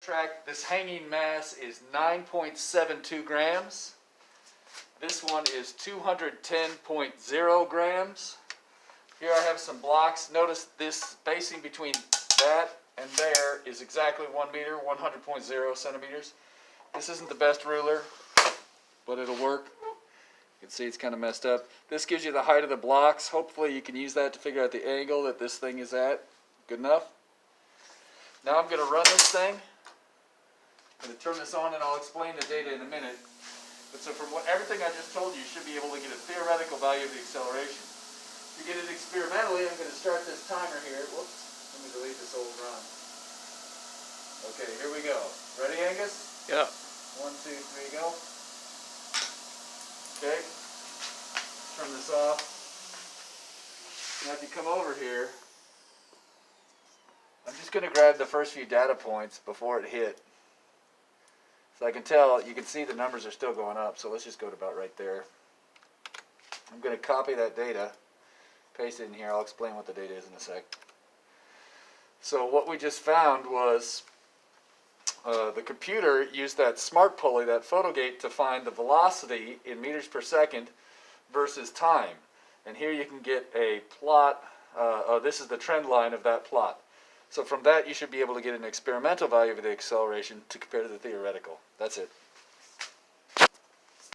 Track, this hanging mass is 9.72 grams. This one is 210.0 grams. Here I have some blocks. Notice this spacing between that and there is exactly 1 meter, 100.0 centimeters. This isn't the best ruler, but it'll work. You can see it's kind of messed up. This gives you the height of the blocks. Hopefully you can use that to figure out the angle that this thing is at. Good enough? Now I'm going to run this thing. I'm going to turn this on and I'll explain the data in a minute. But so from everything I just told you, you should be able to get a theoretical value of the acceleration. To get it experimentally, I'm going to start this timer here. Whoops. Let me delete this old run. Okay, here we go. Ready, Angus? Yeah. 1, 2, 3, go. Okay. Turn this off. Now if you come over here, I'm just going to grab the first few data points before it hit. So I can tell, you can see the numbers are still going up, so let's just go to about right there. I'm going to copy that data, paste it in here. I'll explain what the data is in a sec. So what we just found was the computer used that smart pulley, that PhotoGate, to find the velocity in meters per second versus time. And here you can get a plot. This is the trend line of that plot. So from that, you should be able to get an experimental value of the acceleration to compare to the theoretical. That's it.